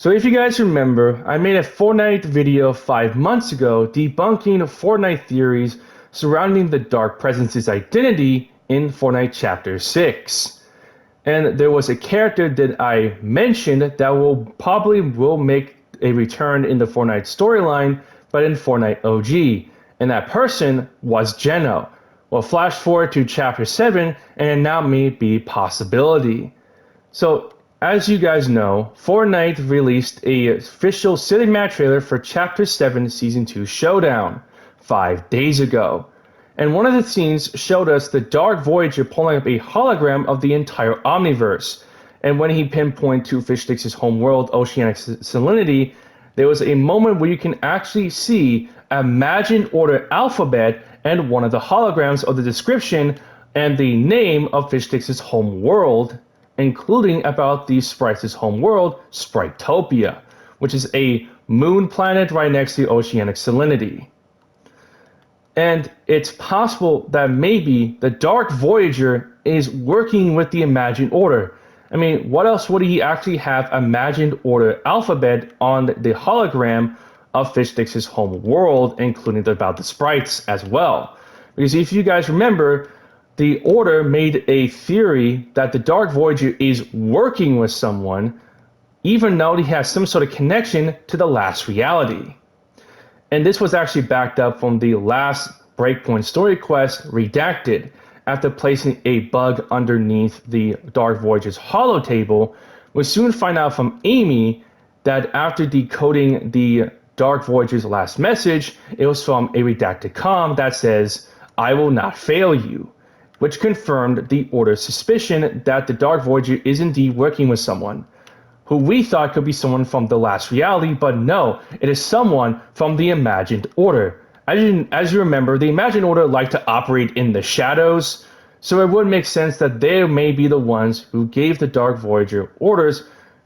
So if you guys remember, I made a Fortnite video 5 months ago debunking Fortnite theories surrounding the Dark Presence's identity in Fortnite Chapter 6. And there was a character that I mentioned that will make a return in the Fortnite storyline, but in Fortnite OG. And that person was Geno. Well, flash forward to Chapter 7, and it now may be possibility. So, as you guys know, Fortnite released a official cinematic trailer for Chapter 7 Season 2 Showdown 5 days ago. And one of the scenes showed us the Dark Voyager pulling up a hologram of the entire Omniverse. And when he pinpointed to Fishdix's homeworld, Oceanic Salinity, there was a moment where you can actually see Imagined Order alphabet and one of the holograms of the description and the name of Fishdix's homeworld, including about the Sprites' homeworld, Spritopia, which is a moon planet right next to Oceanic Salinity. And it's possible that maybe the Dark Voyager is working with the Imagined Order. I mean, what else would he actually have Imagined Order alphabet on the hologram of Fishdix's home world, including about the Sprites as well? Because if you guys remember, the Order made a theory that the Dark Voyager is working with someone, even though he has some sort of connection to the last reality. And this was actually backed up from the last Breakpoint story quest, Redacted, after placing a bug underneath the Dark Voyager's holo table. We soon find out from Amy that after decoding the Dark Voyager's last message, it was from a redacted comm that says, "I will not fail you," which confirmed the Order's suspicion that the Dark Voyager is indeed working with someone, who we thought could be someone from the last reality, but no, it is someone from the Imagined Order. As you remember, the Imagined Order like to operate in the shadows, so it would make sense that they may be the ones who gave the Dark Voyager orders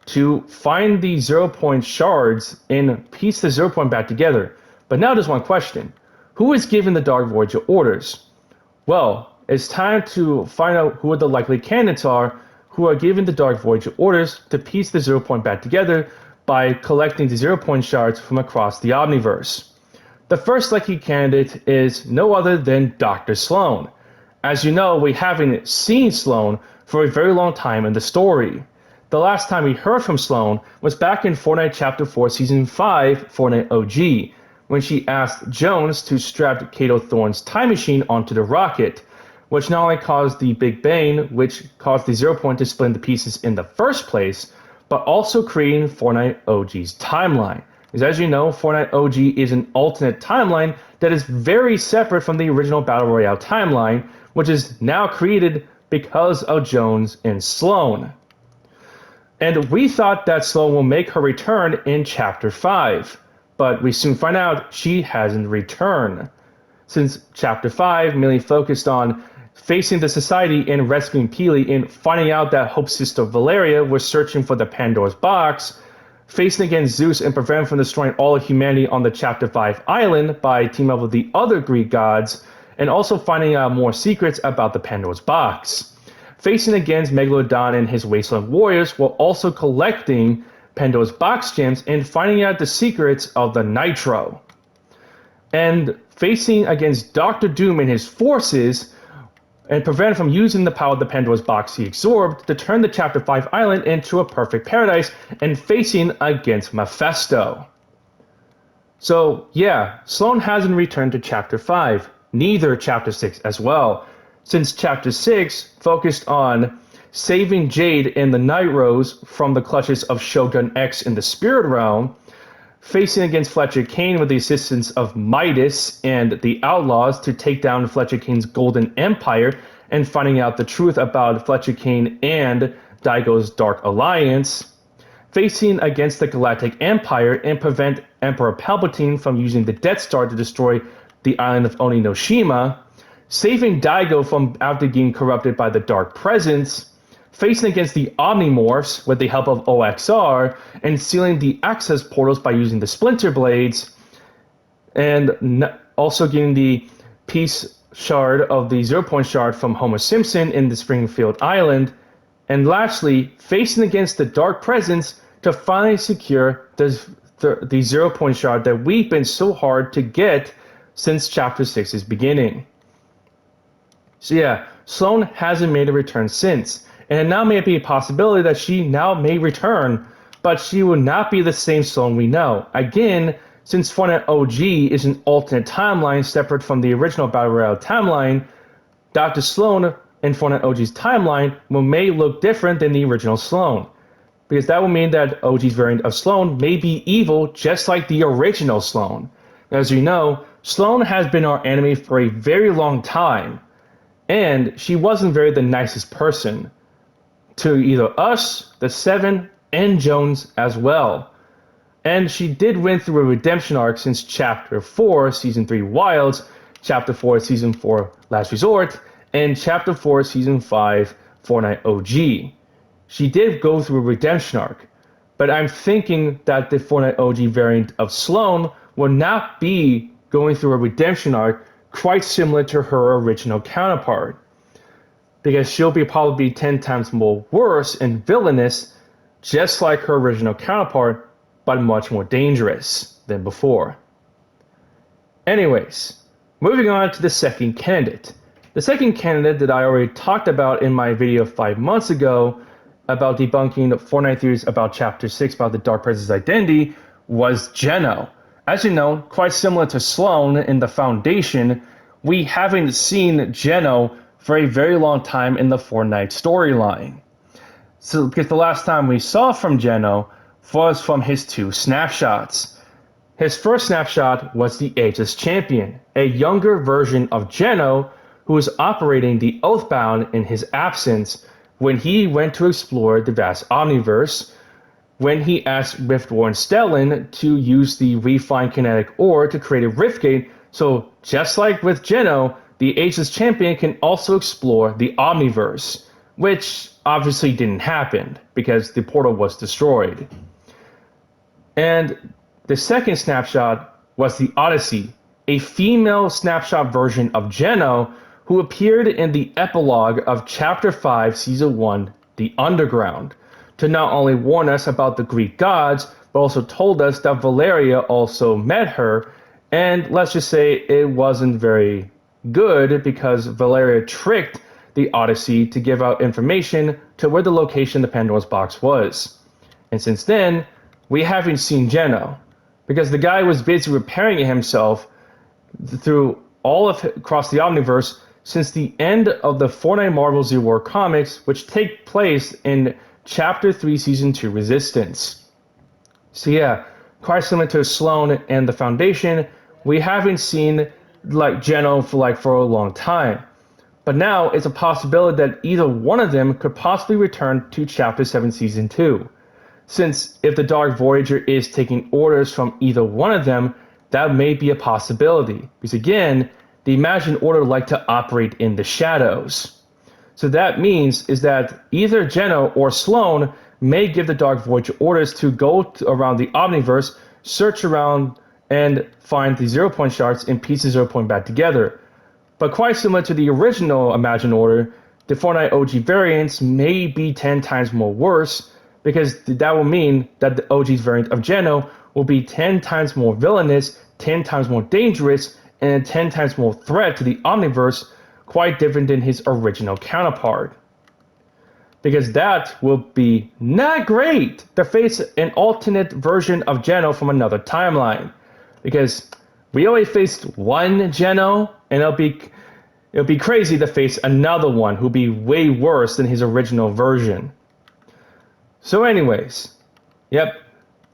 to find the 0-point shards and piece the 0-point back together. But now there's one question. Who is giving the Dark Voyager orders? Well, it's time to find out who the likely candidates are who are giving the Dark Voyager orders to piece the 0-point back together by collecting the 0-point shards from across the Omniverse. The first likely candidate is no other than Dr. Sloan. As you know, we haven't seen Sloan for a very long time in the story. The last time we heard from Sloan was back in Fortnite Chapter 4 Season 5 Fortnite OG, when she asked Jones to strap Kato Thorne's time machine onto the rocket, which not only caused the Big Bang, which caused the 0-point to split into pieces in the first place, but also creating Fortnite OG's timeline. Because as you know, Fortnite OG is an alternate timeline that is very separate from the original Battle Royale timeline, which is now created because of Jones and Sloan. And we thought that Sloan will make her return in Chapter 5, but we soon find out she hasn't returned, since Chapter 5 mainly focused on facing the society and rescuing Peely and finding out that Hope's sister Valeria was searching for the Pandora's box, facing against Zeus and preventing from destroying all of humanity on the Chapter 5 island by teaming up with the other Greek gods, and also finding out more secrets about the Pandora's box. Facing against Megalodon and his Wasteland warriors while also collecting Pandora's box gems and finding out the secrets of the Nitro. And facing against Dr. Doom and his forces, and prevent from using the power of the Pandora's box he absorbed to turn the Chapter 5 island into a perfect paradise, and facing against Mephisto. So yeah, Sloan hasn't returned to Chapter 5, neither Chapter 6 as well, since Chapter 6 focused on saving Jade and the Night Rose from the clutches of Shogun X in the Spirit Realm, facing against Fletcher Kane with the assistance of Midas and the Outlaws to take down Fletcher Kane's Golden Empire, and finding out the truth about Fletcher Kane and Daigo's Dark Alliance, facing against the Galactic Empire and prevent Emperor Palpatine from using the Death Star to destroy the island of Oninoshima, saving Daigo from after being corrupted by the Dark Presence, facing against the Omnimorphs with the help of OXR, and sealing the access portals by using the Splinter Blades, and also getting the piece shard of the 0-point shard from Homer Simpson in the Springfield Island, and lastly, facing against the Dark Presence to finally secure the 0 point shard that we've been so hard to get since Chapter 6's beginning. So yeah, Sloane hasn't made a return since, and it now may be a possibility that she now may return, but she will not be the same Sloane we know. Again, since Fortnite OG is an alternate timeline separate from the original Battle Royale timeline, Dr. Sloane in Fortnite OG's timeline may look different than the original Sloane, because that will mean that OG's variant of Sloane may be evil just like the original Sloane. As you know, Sloane has been our enemy for a very long time, and she wasn't very the nicest person to either us, the Seven, and Jones as well. And she did win through a redemption arc since Chapter 4, Season 3 Wilds, Chapter 4, Season 4 Last Resort, and Chapter 4, Season 5 Fortnite OG. She did go through a redemption arc, but I'm thinking that the Fortnite OG variant of Sloane will not be going through a redemption arc quite similar to her original counterpart, because she'll be probably 10 times more worse and villainous, just like her original counterpart, but much more dangerous than before. Anyways, moving on to the second candidate. The second candidate that I already talked about in my video 5 months ago about debunking the Fortnite theories about Chapter 6 about the Dark Presence identity was Geno. As you know, quite similar to Sloane in the Foundation, we haven't seen Geno for a very long time in the Fortnite storyline. So, because the last time we saw from Geno was from his 2 snapshots. His first snapshot was the Ageless Champion, a younger version of Geno who was operating the Oathbound in his absence when he went to explore the vast Omniverse, when he asked Riftwarden Stellan to use the refined kinetic ore to create a Riftgate, so just like with Geno, the Ageless Champion can also explore the Omniverse, which obviously didn't happen because the portal was destroyed. And the second snapshot was the Odyssey, a female snapshot version of Geno who appeared in the epilogue of Chapter 5, Season 1, The Underground, to not only warn us about the Greek gods, but also told us that Valeria also met her, and let's just say it wasn't very good because Valeria tricked the Odyssey to give out information to where the location of the Pandora's box was. And since then, we haven't seen Geno, because the guy was busy repairing himself through all of across the Omniverse since the end of the Fortnite Marvel Zero War comics, which take place in Chapter 3, Season 2 Resistance. So yeah, quite similar to Sloane and the Foundation, we haven't seen like Geno for a long time. But now it's a possibility that either one of them could possibly return to Chapter 7 Season 2. Since if the Dark Voyager is taking orders from either one of them, that may be a possibility. Because again, the Imagined Order like to operate in the shadows. So that means is that either Geno or Sloane may give the Dark Voyager orders to go around the Omniverse, search around, and find the 0 point shards and piece the 0 point back together. But quite similar to the original Imagined Order, the Fortnite OG variants may be 10 times more worse, because that will mean that the OG's variant of Geno will be 10 times more villainous, 10 times more dangerous, and 10 times more threat to the Omniverse, quite different than his original counterpart. Because that will be not great to face an alternate version of Geno from another timeline. Because we always faced one Geno, and it'll be crazy to face another one who'll be way worse than his original version. So anyways, yep,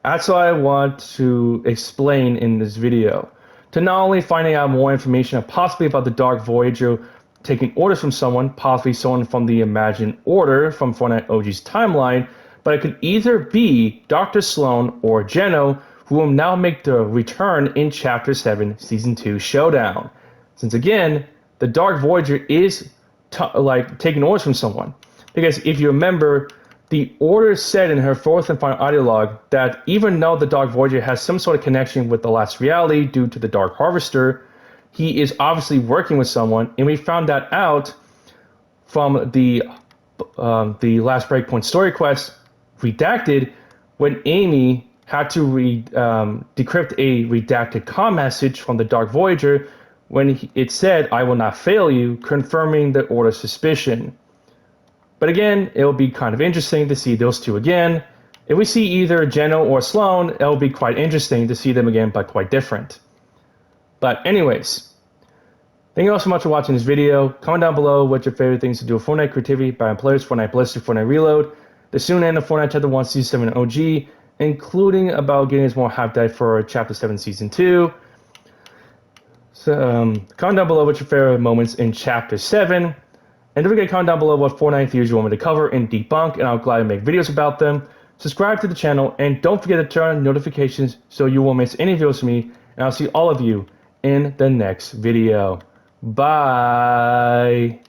that's all I want to explain in this video. To not only finding out more information possibly about the Dark Voyager taking orders from someone, possibly someone from the Imagined Order from Fortnite OG's timeline, but it could either be Dr. Sloane or Geno, who will now make the return in Chapter 7 Season 2 Showdown. Since again, the Dark Voyager is taking orders from someone. Because if you remember, the Order said in her fourth and final ideologue that even though the Dark Voyager has some sort of connection with the last reality due to the Dark Harvester, he is obviously working with someone, and we found that out from the Last Breakpoint story quest, Redacted, when Amy had to decrypt a redacted comm message from the Dark Voyager when it said, "I will not fail you," confirming the Order's suspicion. But again, it'll be kind of interesting to see those two again. If we see either Jenna or Sloan, it'll be quite interesting to see them again, but quite different. But anyways, thank you all so much for watching this video. Comment down below what your favorite things to do with Fortnite creativity by players, Fortnite Ballistic, Fortnite Reload, the soon end of Fortnite Chapter 1 Season 7 OG, including about getting us more half-dive for Chapter 7 Season 2. So, comment down below what your favorite moments in Chapter 7. And don't forget to comment down below what Fortnite theories you want me to cover and debunk, and I'll gladly make videos about them. Subscribe to the channel, and don't forget to turn on notifications so you won't miss any videos from me, and I'll see all of you in the next video. Bye!